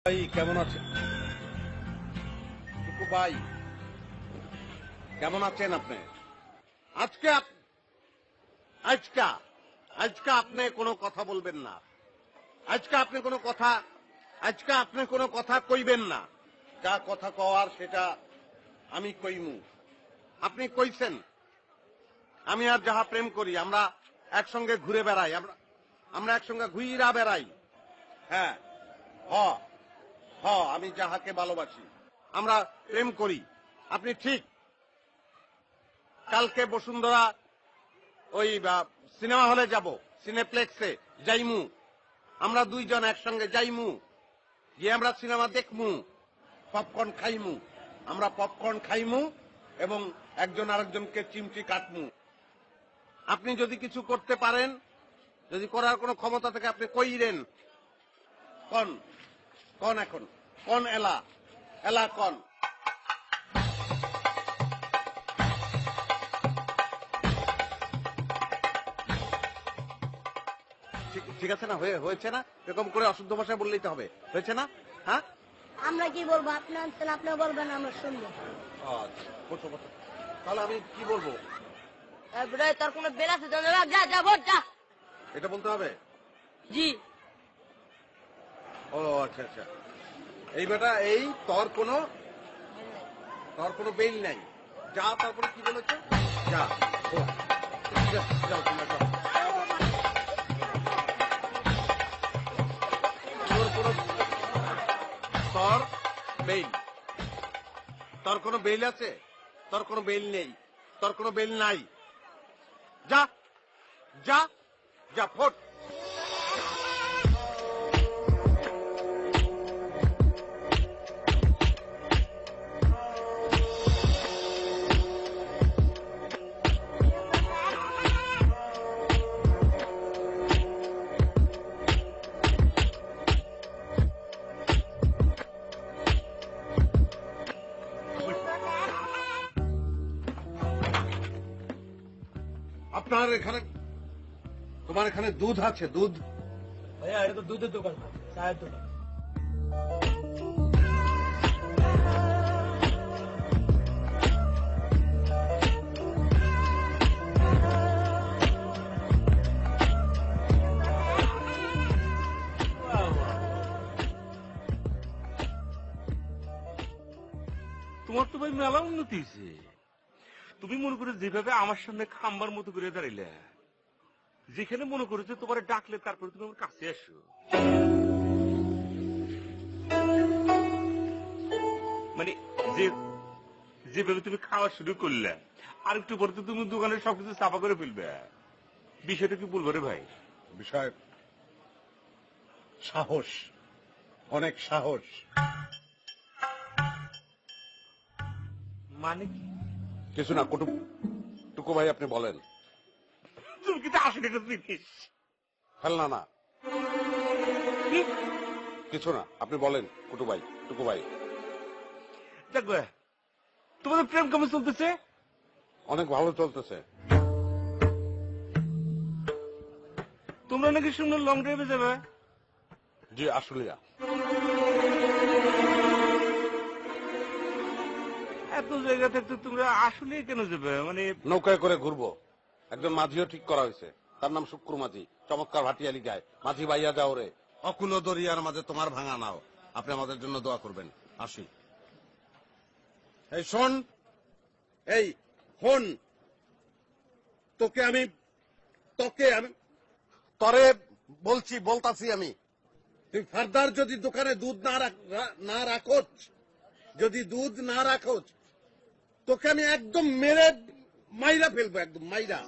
ভাই কেমন আছেন? টুকু ভাই কেমন আছেন আপনি? আজকে আজকে আপনি কোনো কথা বলবেন না। আজকে আপনি কোনো কথা কইবেন না। যা কথা কওয়ার সেটা আমি কইমু। আপনি কইছেন আমি আর যাহা প্রেম করি আমরা একসঙ্গে ঘুরে বেড়াই, আমরা একসঙ্গে ঘুইরা বেড়াই। হ্যাঁ, হ হ আমি যাহাকে ভালোবাসি আমরা প্রেম করি। আপনি ঠিক। কালকে বসুন্ধরা ওই সিনেমা হলে যাব, সিনেপ্লেক্সে যাইমু। আমরা দুইজন একসঙ্গে যাইমু, গিয়ে আমরা সিনেমা দেখমু, পপকর্ন খাইমু। আমরা পপকর্ন খাইমু এবং একজন আরেকজনকে চিমটি কাটমু। আপনি যদি কিছু করতে পারেন, যদি করার কোনো ক্ষমতা থাকে আপনি কইরেন। কন কন এখন কন এলা এলা কন। ঠিক আছে না? হয়েছে না? এরকম করে অশুদ্ধ ভাষায় বললেই তো হবে। হয়েছে না? হ্যাঁ, আমরা কি বলবো? আপনি আনছেন, আপনি বলবেন, আমরা শুনবো। আচ্ছা, বসো বসো। তাহলে আমি কি বলবো? তোর কোনো বেল আছে? যা যা ভোট যা। এটা বলতে হবে? জি। ও আচ্ছা আচ্ছা। এই বেটা, এই তোর কোনো বেল নাই। যা, তারপরে কি বলেছো? যা। ও, ঠিক আছে, যাও তোমরা যাও। তোর কোনো তোর বেল তোর কোনো বেল আছে? তোর কোনো বেল নেই, তোর কোনো বেল নাই। যা যা যা, ফোট। আপনার এখানে, তোমার এখানে দুধ আছে? দুধ? ভাইয়া এটা তো দুধের দোকান না, চায়ের দোকান। তোমার তো ভাই মেলা উন্নতি হয়েছে। তুমি মনে করো যেভাবে আমার সামনে খাম্বার মতো করে দাঁড়াইলে, যেখানে মনে করো যে তোমার ডাকলে তারপরে তুমি আমার কাছে আসো, মানে যেভাবে তুমি খাওয়া শুরু করলে আর একটু পরে তো তুমি দোকানে সবকিছু চাপা করে ফেলবে। বিষয়টা কি বলবো রে ভাই? বিষয় সাহস, অনেক সাহস। মানে কি? কিছু না, টুকু ভাই আপনি বলেন। তুমি কিন্তু আসলে একটা জিনিস ফেলনা না, কি? কিছু না, আপনি বলেন টুকু ভাই। দেখো, তোমাদের প্রেম কেমন চলতেছে? অনেক ভালো চলতেছে। তোমরা নাকি শুনলে লং ড্রাইভে যাবে? জি, আসলিয়া। এত জায়গা থাকতে তোমরা আসলে কেন যাবে? মানে নৌকায় করে ঘুরবো। একজন মাঝিও ঠিক করা হয়েছে, তার নাম শুক্র মাঝি। চমৎকার ভাটিয়ালি গায়। মাঝি বাইয়া যাও রে, অকুল দরিয়ার মাঝে তোমার ভাঙা নাও। আপনি আমাদের জন্য দোয়া করবেন। আসি। এই শোন, এই ফোন, তরে বলতাছি আমি, তুই ফার্দার যদি দোকানে দুধ না রাখোস, তোকে আমি একদম মেরে মাইরা ফেলবো, একদম মাইরা।